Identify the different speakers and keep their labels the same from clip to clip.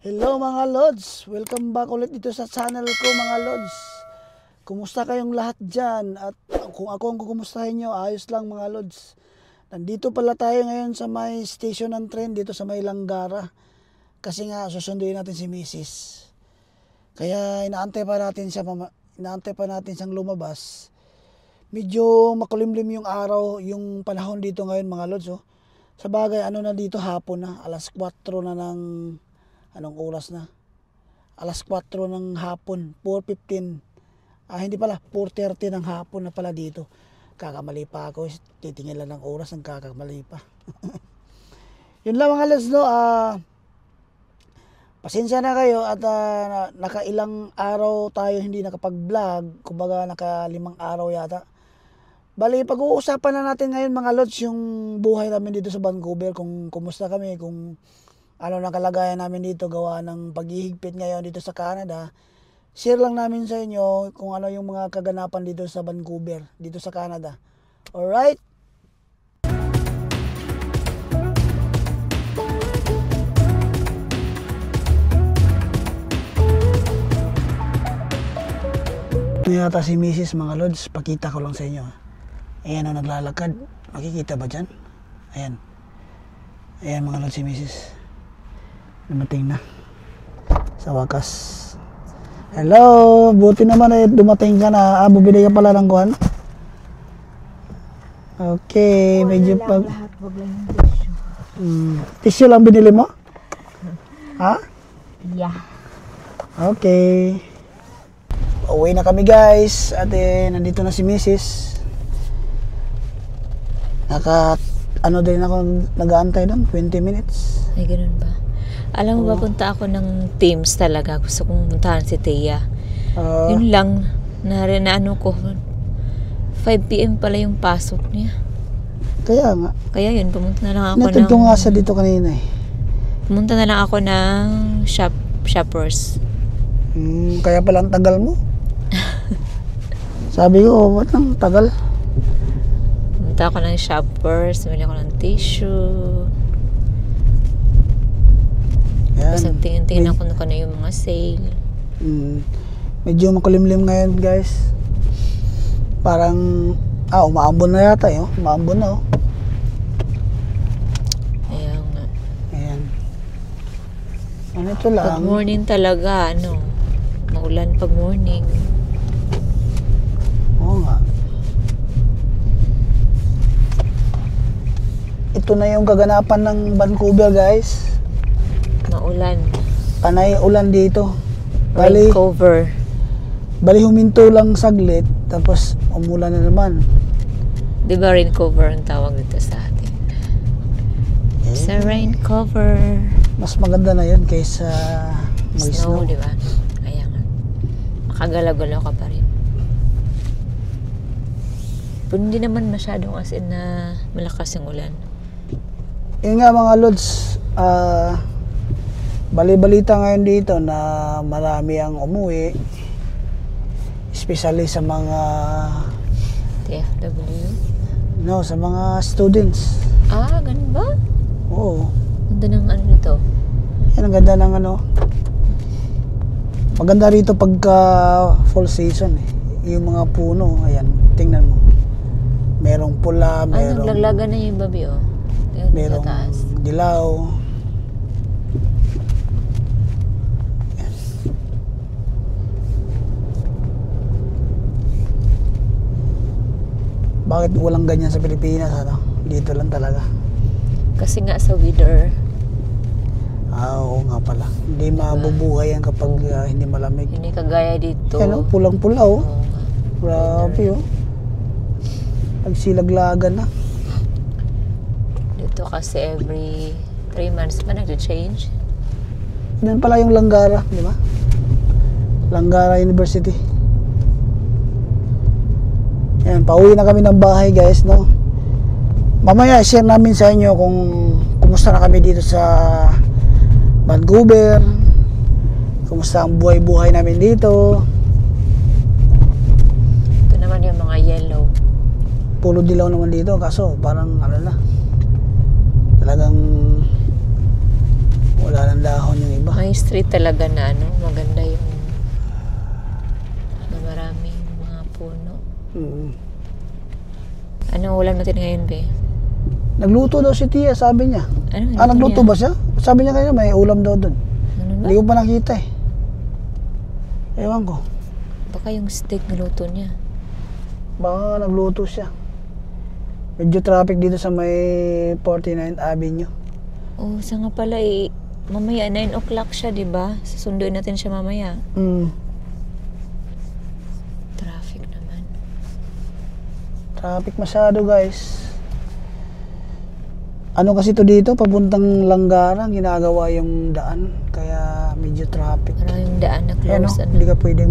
Speaker 1: Hello mga Lods! Welcome back ulit dito sa channel ko mga Lods. Kumusta kayong lahat dyan? At kung ako ang kukumustahin nyo, ayos lang mga Lods. Nandito pala tayo ngayon sa may station ng train dito sa may Langgara. Kasi nga susunduin natin si Mrs. Kaya inaantay pa natin siyang lumabas. Medyo makulimlim yung araw, yung panahon dito ngayon mga Lods. Oh. Sa bagay, ano na dito hapon na, alas 4 na ng... Anong oras na? Alas 4 ng hapon, 4:15. Hindi pala, 4:30 ng hapon na pala dito. Kakamali pa ako, titingin lang ng oras, ang kakamali pa. Yun lang mga Lods, no? Pasensya na kayo at nakailang araw tayo hindi nakapag-vlog. Kumbaga naka 5 araw yata. Bali, pag-uusapan na natin ngayon mga Lods yung buhay namin dito sa Vancouver. Kung kumusta kami, kung ano ang kalagayan namin dito gawa ng paghihigpit ngayon dito sa Canada. Share lang namin sa inyo kung ano yung mga kaganapan dito sa Vancouver, dito sa Canada. Alright? Ito yata si Mrs. mga Lods, pakita ko lang sa inyo. Ayan o, naglalakad. Makikita ba dyan? Ayan. Ayan mga Lods si Mrs. Dumating na sa wakas. Hello, buti naman dumating ka na. Bumili ka pala ng kuhan. Okay, medyo pag
Speaker 2: lahat, wag lang yung tissue.
Speaker 1: Tissue lang binili mo? Ha?
Speaker 2: Yeah.
Speaker 1: Okay. Uwi na kami guys. At nandito na si Mrs. Ano din ako nag-aantay doon, 20 minutes.
Speaker 2: Ay, ganun ba? Alam mo ba, punta ako ng Teams talaga. Gusto kong puntahan si Thea. Yun lang, na ko, 5 PM pala yung pasok niya.
Speaker 1: Kaya nga.
Speaker 2: Kaya yun, pumunta na lang ako
Speaker 1: Natid ko nga sa dito kanina eh.
Speaker 2: Pumunta na lang ako ng Shoppers.
Speaker 1: Kaya pala ang tagal mo. Sabi ko, ba't ang tagal?
Speaker 2: Pumunta ako ng Shoppers, bumili ako ng tissue. Tapos nagtingin-tingin ako na yung mga sale.
Speaker 1: Medyo makulimlim ngayon guys. Parang umaambon na yata eh. Umaambon na oh.
Speaker 2: Ayan nga.
Speaker 1: Ayan. Ano ito lang.
Speaker 2: Pag morning talaga, maulan pag morning.
Speaker 1: Oo nga. Ito na yung kaganapan ng Vancouver guys.
Speaker 2: Maulan.
Speaker 1: Panay ulan dito.
Speaker 2: Rain cover.
Speaker 1: Bali huminto lang saglit, tapos umulan na naman.
Speaker 2: Di ba rain cover ang tawag dito sa atin? Sa rain cover.
Speaker 1: Mas maganda na yun kaysa
Speaker 2: snow, di ba? Kaya nga. Makagalaw-galaw ka pa rin. Pero hindi naman masyadong as in na malakas yung ulan.
Speaker 1: Yun nga mga Lods, bali-balita ngayon dito na marami ang umuwi, especially sa mga
Speaker 2: TFW?
Speaker 1: No, sa mga students.
Speaker 2: Ganun ba?
Speaker 1: Oo.
Speaker 2: Ganda ng ano nito.
Speaker 1: Yan ang ganda ng maganda rito pagka fall season eh. Yung mga puno, ayan, tingnan mo. Merong pula, merong
Speaker 2: naglaglagan na yung babi oh.
Speaker 1: Merong dilaw. Bakit walang ganyan sa Pilipinas? Dito lang talaga.
Speaker 2: Kasi nga sa weather.
Speaker 1: Oo nga pala. Hindi mabubuhay yan kapag hindi malamig.
Speaker 2: Hindi kagaya dito.
Speaker 1: Yan pulang-pula oh.
Speaker 2: Oo nga.
Speaker 1: Grabe oh. Nagsilaglagan na.
Speaker 2: Dito kasi every 3 months pa nag-change.
Speaker 1: Yan pala yung Langgara, di ba? Langgara University. Yan, pauwi na kami ng bahay guys, no? Mamaya share namin sa inyo kung kumusta na kami dito sa Vancouver. Kumusta ang buhay-buhay namin dito.
Speaker 2: Ito naman yung mga yellow.
Speaker 1: Puro dilaw naman dito, kaso parang talagang Wala nang dahon yung iba.
Speaker 2: May street talaga na ano, maganda yung na maraming mga puno. Anong ulam natin ngayon, be?
Speaker 1: Nagluto daw si Tia, sabi niya.
Speaker 2: Ano,
Speaker 1: Nagluto ba siya? Sabi niya kanina may ulam daw doon.
Speaker 2: Ano ba?
Speaker 1: Hindi ko pa nakita eh. Ewan ko.
Speaker 2: Baka yung steak niluto niya.
Speaker 1: Baka nagluto siya. Medyo traffic dito sa may 49th Avenue.
Speaker 2: Oh, sa nga pala mamaya 9 o'clock siya, di ba? Susunduin natin siya mamaya. Traffic naman.
Speaker 1: Traffic masyado, guys. Ano kasi to dito, papuntang Langgara, ginagawa yung daan. Kaya medyo traffic.
Speaker 2: Maraming daan na
Speaker 1: Ayan,
Speaker 2: close.
Speaker 1: hindi ka pwedeng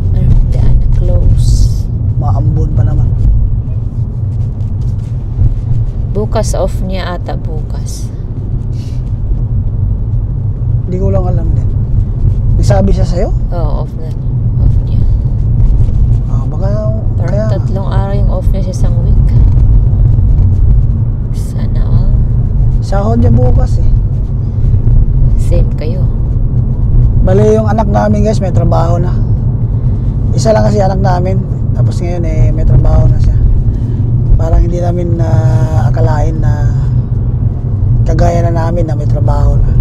Speaker 2: Maraming daan na close.
Speaker 1: maambon pa naman.
Speaker 2: Bukas off niya ata, bukas.
Speaker 1: Hindi ko lang alam din. Nagsabi siya sa'yo?
Speaker 2: Oo, off na. Off niya.
Speaker 1: Baka
Speaker 2: Parang
Speaker 1: kaya
Speaker 2: 3 araw yung off niya sa isang week. Sana all.
Speaker 1: sahod niya bukas eh.
Speaker 2: Same kayo.
Speaker 1: Bali yung anak namin, guys, may trabaho na. Isa lang kasi anak namin. Tapos ngayon may trabaho na siya. Parang hindi namin akalain na kagaya na namin na may trabaho na.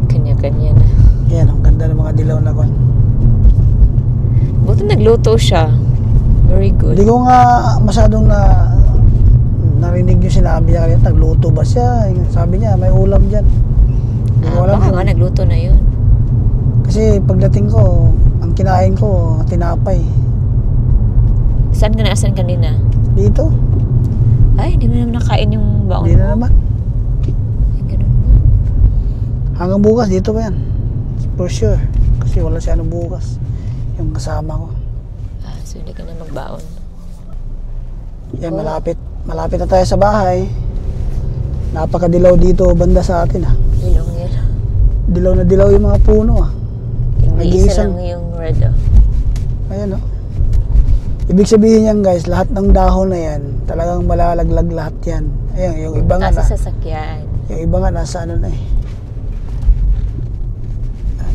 Speaker 2: Kanya-kanya na.
Speaker 1: Yan, ang ganda ng mga dilaw na kon.
Speaker 2: Buti nagluto siya. Very good.
Speaker 1: Hindi ko nga masyadong narinig yung sinabi niya kanina, nagluto ba siya? Sabi niya, may ulam dyan. Hindi ko alam
Speaker 2: Baka
Speaker 1: kung-
Speaker 2: nga nagluto na yun.
Speaker 1: Kasi pagdating ko, ang kinain ko, tinapay.
Speaker 2: Saan ka naasan kanina?
Speaker 1: Dito,
Speaker 2: Ay, hindi mo naman nakain yung baon
Speaker 1: hindi
Speaker 2: mo.
Speaker 1: na naman.
Speaker 2: Ay, ganun ba?
Speaker 1: Hanggang bukas, dito ba yan? For sure. Kasi wala si ano bukas. Yung kasama ko.
Speaker 2: So hindi ka na magbaon.
Speaker 1: Yan,
Speaker 2: Oh.
Speaker 1: malapit. Malapit na tayo sa bahay. Napakadilaw dito banda sa atin ah.
Speaker 2: Ilong yun.
Speaker 1: Dilaw na dilaw yung mga puno ah.
Speaker 2: Nag-iisa
Speaker 1: Nag-iisang-
Speaker 2: lang yung red.
Speaker 1: Ayan oh. Ibig sabihin yan, guys, lahat ng dahon na yan, talagang malalaglag lahat yan. Ayan, yung iba nga
Speaker 2: Nasa sasakyan.
Speaker 1: yung iba nga nasa ano na eh.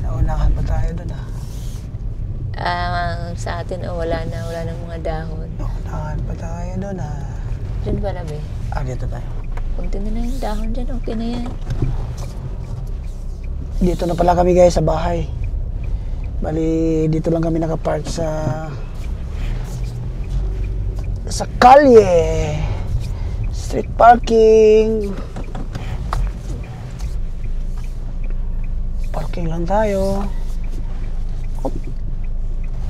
Speaker 1: Naunahan pa tayo dun ah.
Speaker 2: Sa atin, wala nang mga dahon.
Speaker 1: Naunahan pa tayo dun ah.
Speaker 2: Diyan pala, be.
Speaker 1: Dito tayo.
Speaker 2: Kunti na yung dahon dyan, okay na yan.
Speaker 1: Dito na pala kami, guys, sa bahay. Bali, dito lang kami nakapark sa kalye. Street parking. Parking lang tayo. Op.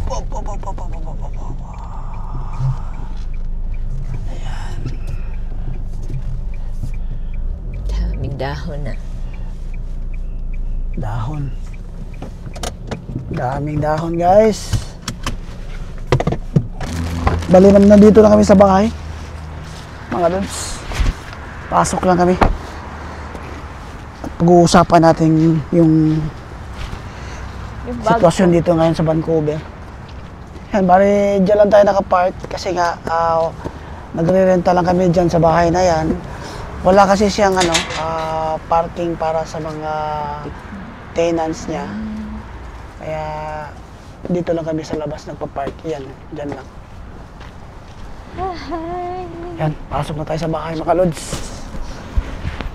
Speaker 1: Op, op, op, op, op, op, op, op.
Speaker 2: Daming dahon na.
Speaker 1: Dahon. Daming dahon, guys. Bali naman nandito lang kami sa bahay. Mga lods. Pasok lang kami. At pag-uusapan natin yung sitwasyon dito ngayon sa Vancouver. Yan, bali dyan lang tayo nakapark kasi nga nagre-renta lang kami dyan sa bahay na yan. Wala kasi siyang parking para sa mga tenants niya. Kaya dito lang kami sa labas nagpa-park. Yan, dyan lang. Yan, pasok na tayo sa bahay mga lods.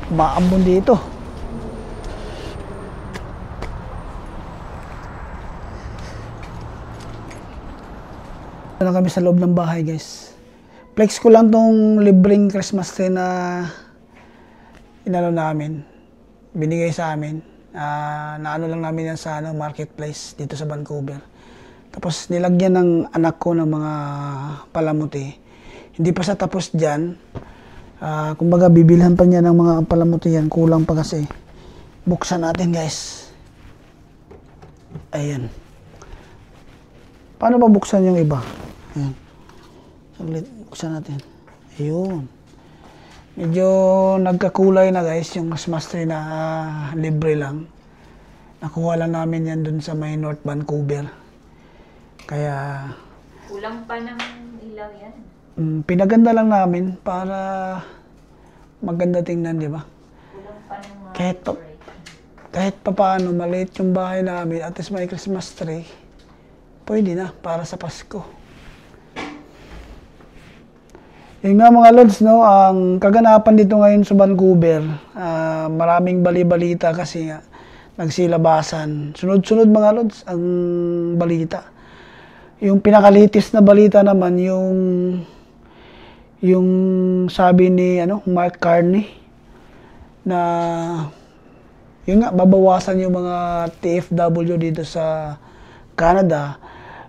Speaker 1: Maambon dito. Ito na kami sa loob ng bahay, guys. Flex ko lang tong libreng Christmas tree na inano namin. Binigay sa amin. Naano lang namin yan sa marketplace dito sa Vancouver. Tapos nilagyan ng anak ko ng mga palamuti. Hindi pa siya tapos dyan. Kumbaga bibilhan pa niya ng mga palamuti yan. Kulang pa kasi. Buksan natin, guys. Ayan. Paano ba buksan yung iba? Ayan. Saglit, buksan natin. Ayun. Medyo nagkakulay na, guys, yung Christmas tree na libre lang. Nakuha lang namin yan dun sa may North Vancouver. Kaya
Speaker 2: Kulang pa ng ilaw yan.
Speaker 1: pinaganda lang namin para maganda tingnan, di ba? Kahit pa paano, maliit yung bahay namin, at least may Christmas tree, pwede na para sa Pasko. Yung nga mga lods, no, ang kaganapan dito ngayon sa Vancouver, maraming bali-balita kasi nga, nagsilabasan. Sunod-sunod mga lods, ang balita. Yung pinakalitis na balita naman, yung sabi ni Mark Carney na yun nga, babawasan yung mga TFW dito sa Canada,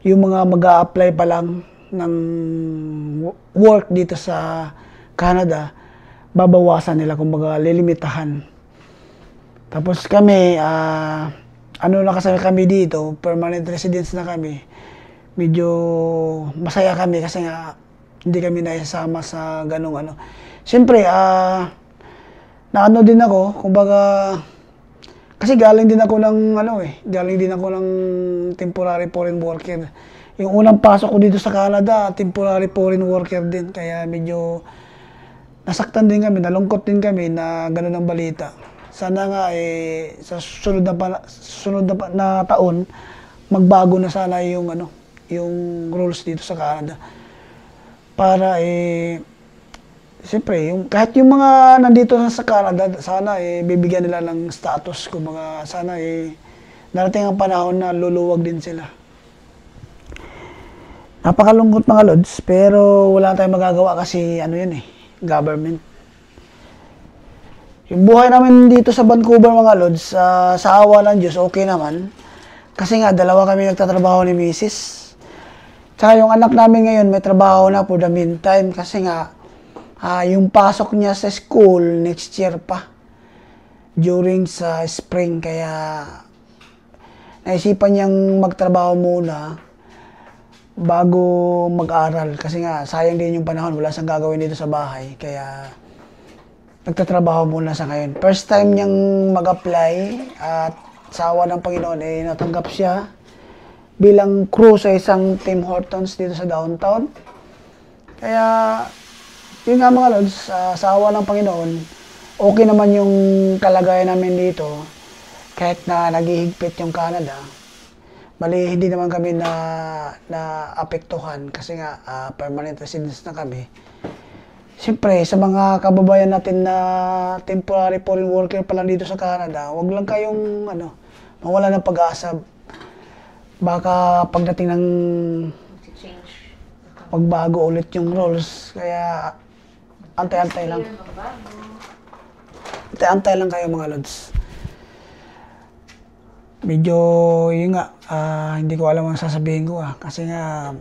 Speaker 1: yung mga mag-a-apply pa lang ng work dito sa Canada, babawasan nila, kumbaga lilimitahan. Tapos kami, na kasi kami dito, permanent residents na kami, medyo masaya kami kasi nga hindi kami naisama sa ganung Siyempre, naano din ako, kumbaga, kasi galing din ako ng temporary foreign worker. Yung unang pasok ko dito sa Canada, temporary foreign worker din, kaya medyo nasaktan din kami, nalungkot din kami na ganun ang balita. Sana nga sa sunod na taon, magbago na sana yung rules dito sa Canada. Para siyempre, kahit yung mga nandito sa Canada, sana bibigyan nila ng status, kumbaga sana darating ang panahon na luluwag din sila. Napakalungkot mga lods, pero wala tayong magagawa kasi government. Yung buhay namin dito sa Vancouver mga lods, sa awa ng Diyos, okay naman. Kasi nga, dalawa kami nagtatrabaho ni Mrs. Tsaka yung anak namin ngayon may trabaho na for the meantime kasi nga yung pasok niya sa school next year pa during sa spring, kaya naisipan niyang magtrabaho muna bago mag-aral kasi nga sayang din yung panahon, wala siyang gagawin dito sa bahay, kaya nagtatrabaho muna sa ngayon. First time niyang mag-apply at sa awa ng Panginoon natanggap siya bilang crew sa isang Tim Hortons dito sa downtown. Kaya, yun nga mga lods, sa awa ng Panginoon, okay naman yung kalagayan namin dito, kahit na naghihigpit yung Canada. Bali, hindi naman kami na apektuhan kasi nga permanent residents na kami. Siyempre, sa mga kababayan natin na temporary foreign worker pa lang dito sa Canada, wag lang kayong mawala ng pag-asa. Baka pagdating ng pagbago ulit yung rules, kaya antay-antay lang. Antay-antay lang kayo mga lods. Medyo, yun nga, hindi ko alam ang sasabihin ko kasi nga,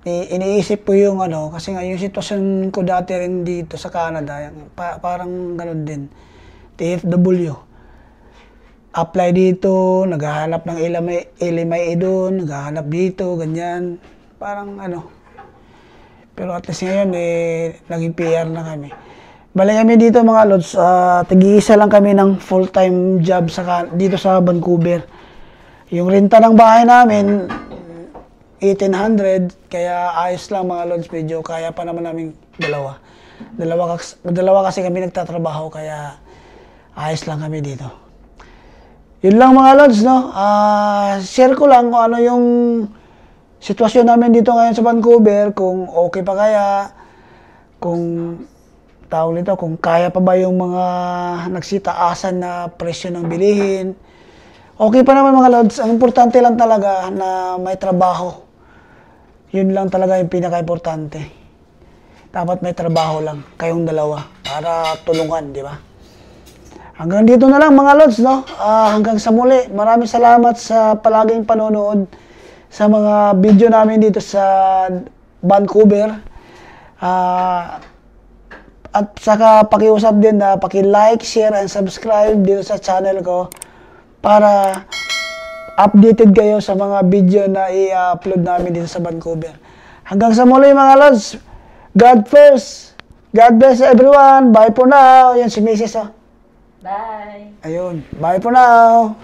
Speaker 1: iniisip ko yung kasi nga yung sitwasyon ko dati rin dito sa Canada, parang ganun din, TFW. Apply dito, naghahanap ng LMIA doon, naghahanap dito, ganyan. Parang Pero at least ngayon, naging PR na kami. Bali kami dito mga lods, tag-iisa lang kami ng full-time job dito sa Vancouver. Yung renta ng bahay namin, 1,800, kaya ayos lang mga lods, medyo kaya pa naman namin dalawa. Dalawa kasi kami nagtatrabaho, kaya ayos lang kami dito. Yun lang mga lods, no? Share ko lang kung ano yung sitwasyon namin dito ngayon sa Vancouver, kung okay pa kaya, kung kaya pa ba yung mga nagsitaasan na presyo ng bilihin. Okay pa naman mga lods, ang importante lang talaga na may trabaho. Yun lang talaga yung pinaka-importante. Dapat may trabaho lang, kayong dalawa, para tulungan, di ba? Hanggang dito na lang mga lods, no? Hanggang sa muli. Maraming salamat sa palaging panonood sa mga video namin dito sa Vancouver. At saka pakiusap din na paki-like, share, and subscribe dito sa channel ko para updated kayo sa mga video na i-upload namin dito sa Vancouver. Hanggang sa muli mga lods. God first. God bless everyone. Bye for now. Yan si Mrs.
Speaker 2: Bye!
Speaker 1: Ayun. Bye for now.